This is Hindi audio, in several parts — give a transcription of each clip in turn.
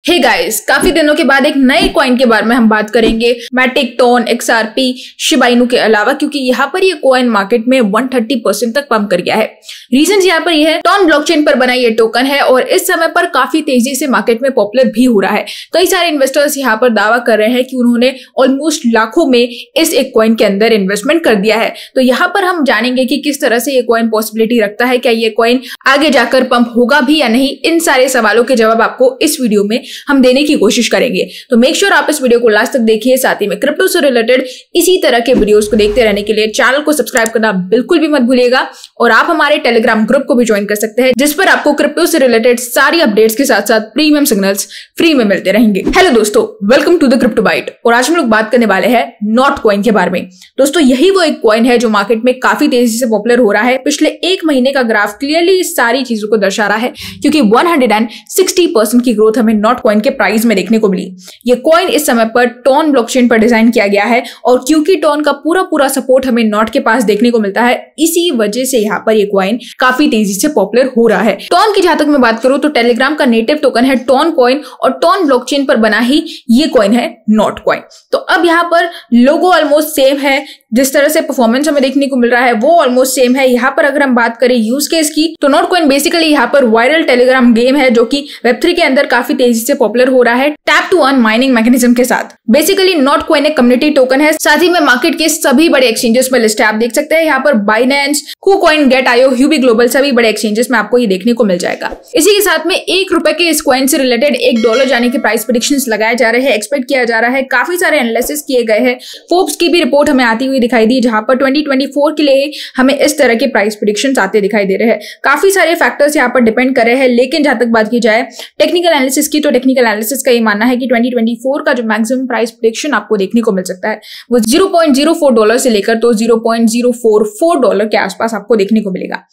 हे गाइस, काफी दिनों के बाद एक नए कॉइन के बारे में हम बात करेंगे। मैटिक, टोन, XRP, शिबा इनू के अलावा, क्योंकि यहाँ पर ये कॉइन मार्केट में 130% तक पंप कर गया है। रीजन यहाँ पर यह है, टोन ब्लॉकचेन पर बना ये टोकन है और इस समय पर काफी तेजी से मार्केट में पॉपुलर भी हो रहा है। कई सारे इन्वेस्टर्स यहाँ पर दावा कर रहे हैं कि उन्होंने ऑलमोस्ट लाखों में इस एक कॉइन के अंदर इन्वेस्टमेंट कर दिया है। तो यहाँ पर हम जानेंगे कि किस तरह से ये कॉइन पॉसिबिलिटी रखता है, क्या ये कॉइन आगे जाकर पंप होगा भी या नहीं। इन सारे सवालों के जवाब आपको इस वीडियो में हम देने की कोशिश करेंगे। तो मेक श्योर आप इस वीडियो को लास्ट तक देखिए। साथ ही में क्रिप्टो से रिलेटेड इसी तरह के वीडियोस को देखते रहने के लिए चैनल को सब्सक्राइब करना बिल्कुल भी मत भूलिएगा और आप हमारे टेलीग्राम ग्रुप को भी ज्वाइन कर सकते हैं, जिस पर आपको क्रिप्टो से रिलेटेड सारी अपडेट्स के साथ साथ प्रीमियम सिग्नल्स फ्री में मिलते रहेंगे। हेलो दोस्तों, welcome to the Crypto Byte. और आज हम लोग बात करने वाले हैं नॉट कॉइन के बारे में। दोस्तों, यही वो एक कॉइन है जो मार्केट में काफी तेजी से पॉपुलर हो रहा है। पिछले एक महीने का ग्राफ क्लियरली इस सारी चीजों को दर्शा रहा है, क्योंकि 160% की ग्रोथ हमें नॉट कॉइन के प्राइस में देखने को मिली। ये कॉइन इस समय पर टोन ब्लॉकचेन पर डिजाइन किया गया है और क्योंकि टोन का पूरा सपोर्ट हमें नॉट के पास देखने को मिलता है, इसी वजह से यहाँ पर ये कॉइन काफी तेजी से पॉपुलर हो रहा है। टोन की जहां तक मैं बात करूं तो टेलीग्राम का नेटिव टोकन है टोन कॉइन और टोन ब्लॉकचेन पर बना ही ये कॉइन है नॉट कॉइन। तो अब यहाँ पर लोगो ऑलमोस्ट सेम है, जिस तरह से परफॉर्मेंस हमें देखने को मिल रहा है वो ऑलमोस्ट सेम है। यहाँ पर अगर हम बात करें यूज केस की, तो नॉट कॉइन बेसिकली यहाँ पर वायरल टेलीग्राम गेम है जो कि वेब3 के अंदर काफी तेजी से पॉपुलर हो रहा है tap to earn mining mechanism के साथ। बेसिकली नॉट कॉइन एक कम्युनिटी टोकन है। साथ ही में मार्केट के सभी बड़े एक्सचेंजेस में लिस्ट है, आप देख सकते हैं यहाँ पर Binance, KuCoin, Get.io, Huobi global, सभी बड़े एक्सचेंजेस में आपको ये देखने को मिल जाएगा। इसी के साथ में ₹1 के इस कॉइन से रिलेटेड $1 जाने के प्राइस प्रेडिक्शंस लगाए जा रहे हैं, एक्सपेक्ट किया जा रहा है। काफी सारे एनालिसिस किए गए हैं। फोर्ब्स की भी रिपोर्ट हमें आती हुई दिखाई दी, जहां पर 2024 के लिए हमें इस तरह के प्राइस प्रेडिक्शंस आते दिखाई दे रहे हैं। काफी सारे फैक्टर्स यहाँ पर डिपेंड कर रहे हैं, लेकिन जहां तक बात की जाए टेक्निकल एनालिसिस की, तो टेक्निकल एनालिसिस का ये मानना है कि 2024 का जो मैक्सिमम प्राइस प्रेडिक्शन आपको देखने को मिल सकता है वो $0.04 से लेकर तो $0.044 के आसपास आपको देखने को मिलेगा।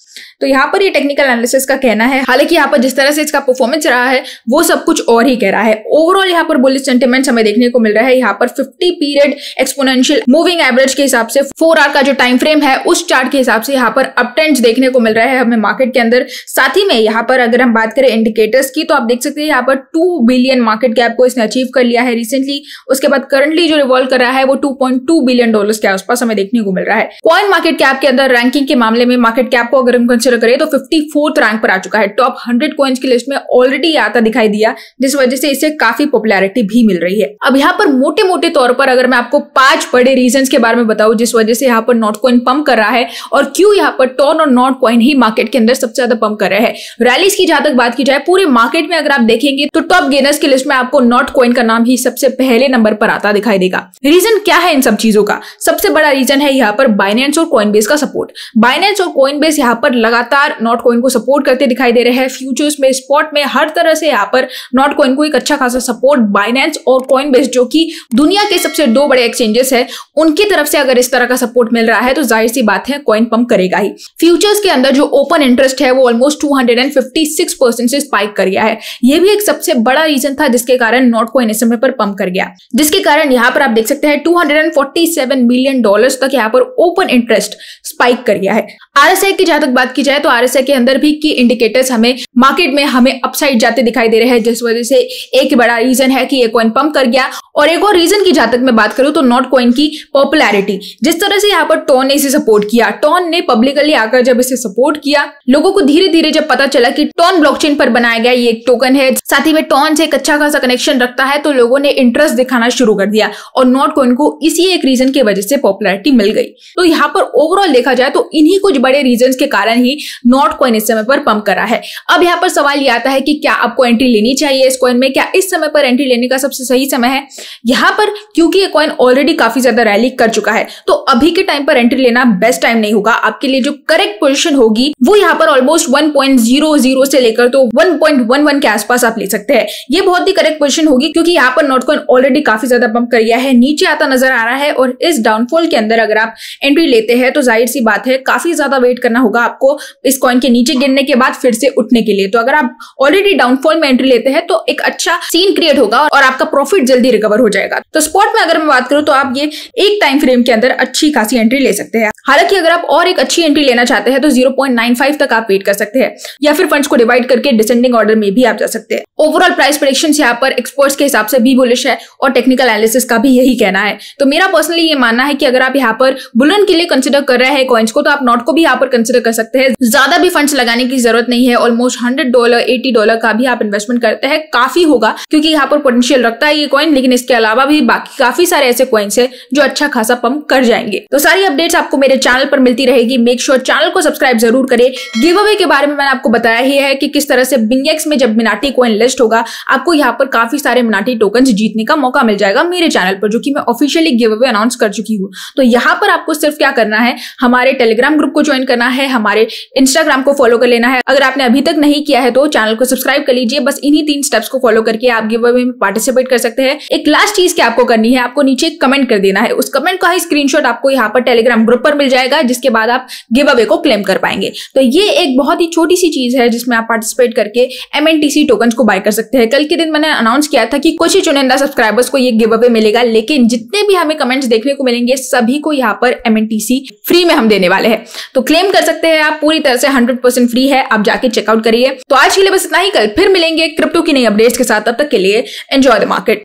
तो यहाँ पर ये टेक्निकल एनालिसिस का कहना है। हालांकि यहाँ पर जिस तरह से इसका परफॉर्मेंस रहा है वो सब कुछ और ही कह रहा है। ओवरऑल यहाँ पर बुलिश सेंटिमेंट्स हमें देखने को मिल रहा है। यहाँ पर 50 पीरियड एक्सपोनेंशियल मूविंग एवरेज के हिसाब से 4 आवर का जो टाइम फ्रेम है उस चार्ट के हिसाब से यहाँ पर अप ट्रेंड्स देखने को मिल रहा है हमें मार्केट के अंदर। साथ ही में यहाँ पर अगर हम बात करें इंडिकेटर्स की, तो आप देख सकते हैं यहाँ पर $2 बिलियन मार्केट कैप को इसने अचीव कर लिया है रिसेंटली। उसके बाद करंटली जो रिवॉल्व कर रहा है वो $2.2 बिलियन के आसपास हमें देखने को मिल रहा है। कॉइन मार्केट कैप के अंदर रैंकिंग के मामले में मार्केट कैप को अगर हम कंसीडर करें तो 54th रैंक पर आ चुका है। टॉप 100 कॉइन्स की लिस्ट में ऑलरेडी आता दिखाई दिया, जिस वजह से इसे काफी पॉपुलैरिटी भी मिल रही है। अब यहाँ पर मोटे मोटे तौर पर अगर मैं आपको 5 बड़े रीजंस के बारे में बताऊं जिस वजह से यहाँ पर नॉट कॉइन पंप कर रहा है और क्यों यहाँ पर टोन और नॉट कॉइन ही मार्केट के अंदर सबसे ज्यादा पंप कर रहे हैं। रैलीज की जहां तक बात की जाए, पूरे मार्केट में अगर आप देखेंगे तो टॉप गेनर्स की लिस्ट में आपको नॉट कॉइन का नाम ही सबसे पहले नंबर पर आता दिखाई देगा। रीजन क्या है इन सब चीजों का? सबसे बड़ा रीजन है यहाँ पर बाइनेंस और कॉइनबेस का सपोर्ट। बाइनेंस और कॉइनबेस यहाँ पर लगातार नॉट कॉइन को सपोर्ट करते दिखाई दे रहे हैं। फ्यूचर्स में, स्पॉट में, हर तरह से यहाँ पर नॉट कॉइन को एक अच्छा खासा सपोर्ट बाइनेंस और कॉइनबेस, जो कि दुनिया के सबसे 2 बड़े एक्सचेंजेस है, उनकी तरफ से अगर इस तरह का सपोर्ट मिल रहा है तो जाहिर सी बात है कॉइन पंप करेगा ही। फ्यूचर्स के अंदर जो ओपन इंटरेस्ट है वो ऑलमोस्ट 256% से स्पाइक कर गया है। ये भी एक सबसे बड़ा रीजन था जिसके कारण नॉट कॉइन इस समय पर पंप कर गया, जिसके कारण यहाँ पर आप देख सकते हैं $247 मिलियन तक यहाँ पर ओपन इंटरेस्ट स्पाइक कर गया है। RSI की जहां तक बात की जाए तो RSI के अंदर भी की इंडिकेटर्स हमें मार्केट में हमें अपसाइड जाते दिखाई दे रहे हैं, जिस वजह से एक बड़ा रीजन है कि ये कॉइन पंप कर गया। और एक और रीजन की जहां तक मैं बात करूं तो नॉट कॉइन की पॉपुलैरिटी। जिस तरह से यहाँ पर टोन ने इसे सपोर्ट किया, टोन ने पब्लिकली आकर जब इसे सपोर्ट किया, लोगों को धीरे धीरे जब पता चला कि टोन ब्लॉकचेन पर बनाया गया ये एक टोकन है, साथ ही में टोन से एक अच्छा खासा कनेक्शन रखता है, तो लोगों ने इंटरेस्ट दिखाना शुरू कर दिया और नॉट कॉइन को इसी एक रीजन की वजह से पॉपुलैरिटी मिल गई। तो यहाँ पर ओवरऑल देखा जाए तो इन्हीं कुछ बड़े रीजन के कारण ही नॉट कॉइन इस समय पर पंप कर रहा है। अब यहाँ पर सवाल ये आता है कि क्या आपको एंट्री लेनी चाहिए इस कॉइन में? क्या इस समय पर एंट्री लेने का सबसे सही समय है? यहाँ पर क्योंकि ये कॉइन ऑलरेडी काफी ज्यादा रैली कर चुका है, तो अभी के टाइम पर एंट्री लेना बेस्ट टाइम नहीं होगा। आपके लिए जो करेक्ट पोजीशन होगी वो यहाँ पर ऑलमोस्ट 1.00 से लेकर तो 1.11 के आसपास आप ले सकते हैं। ये बहुत ही करेक्ट पोजीशन होगी, क्योंकि यहाँ पर नॉट कॉइन ऑलरेडी काफी ज्यादा पंप कर गया है, नीचे आता नजर आ रहा है और इस डाउनफॉल के अंदर अगर आप एंट्री लेते हैं तो जाहिर सी बात है काफी ज्यादा वेट करना होगा आपको इस कॉइन के नीचे गिरने के बाद फिर से उठने के लिए। तो अगर आप ऑलरेडी डाउनफॉल में एंट्री लेते हैं तो एक अच्छा सीन क्रिएट होगा और आपका प्रॉफिट जल्दी रिकवर हो जाएगा। तो स्पॉट में अगर मैं बात करूं तो आप ये एक टाइम फ्रेम के अंदर अच्छी खासी एंट्री ले सकते हैं। हालांकि अगर आप और एक अच्छी एंट्री लेना चाहते हैं तो 0.95 तक आप वेट कर सकते हैं, या फिर फंड्स को डिवाइड करके डिसेंडिंग ऑर्डर में भी आप जा सकते हैं। ओवरऑल प्राइस प्रेडिक्शन यहाँ पर एक्सपर्ट्स के हिसाब से भी बुलिश है और टेक्निकल एनालिसिस का भी यही कहना है। तो मेरा पर्सनली ये मानना है कि अगर आप यहाँ पर बुलन के लिए कंसिडर कर रहे हैं कॉइन्स को, तो आप नॉट को भी यहाँ पर कंसिडर कर सकते हैं। ज्यादा भी फंड्स लगाने की जरूरत नहीं है, ऑलमोस्ट $100 $80 का भी आप इन्वेस्टमेंट करते हैं काफी होगा, क्योंकि यहाँ पर पोटेंशियल रखता है ये कॉइन। लेकिन इसके अलावा भी बाकी काफी सारे ऐसे कॉइन्स है जो अच्छा खासा पंप कर जाएंगे। तो सारी अपडेट्स आपको मेरे चैनल पर मिलती रहेगी। मेक श्योर चैनल को सब्सक्राइब जरूर करें। गिव अवे के बारे में मैंने आपको बताया ही है कि किस तरह से बिंगेक्स में जब मिनाटी कॉइन लिस्ट होगा, आपको यहाँ पर काफी सारे मिनाटी टोकन्स जीतने का मौका मिल जाएगा मेरे चैनल पर, जो कि मैं ऑफिशियली गिव अवे अनाउंस कर चुकी हूँ। तो यहाँ पर आपको सिर्फ क्या करना है, हमारे टेलीग्राम ग्रुप को ज्वाइन करना है, हमारे इंस्टाग्राम को फॉलो कर लेना है। अगर आपने अभी तक नहीं किया है तो चैनल को सब्सक्राइब कर लीजिए। बस इन्हीं 3 स्टेप्स को फॉलो करके आप गिव अवे में पार्टिसिपेट कर सकते हैं। एक लास्ट चीज क्या आपको करनी है, आपको नीचे कमेंट कर देना है। उस कमेंट का ही स्क्रीनशॉट आपको यहाँ पर टेलीग्राम ग्रुप पर मिल जाएगा, जिसके बाद आप गिव अवे को क्लेम कर पाएंगे। तो ये एक बहुत ही छोटी सी चीज है जिसमें आप पार्टिसिपेट करके MNTC टोकन्स को बाय कर सकते हैं। कल के दिन मैंने अनाउंस किया था कि कुछ ही चुनिंदा सब्सक्राइबर्स को ये गिव अवे मिलेगा, लेकिन जितने भी हमें कमेंट्स देखने को मिलेंगे सभी को यहाँ पर MNTC फ्री में हम देने वाले हैं। तो क्लेम कर सकते हैं आप, पूरी तरह से 100% फ्री है। आप जाके चेकआउट करिए। तो आज के लिए बस इतना ही, कल फिर मिलेंगे क्रिप्टो की नई अपडेट्स के साथ। तब तक के लिए एंजॉय द मार्केट।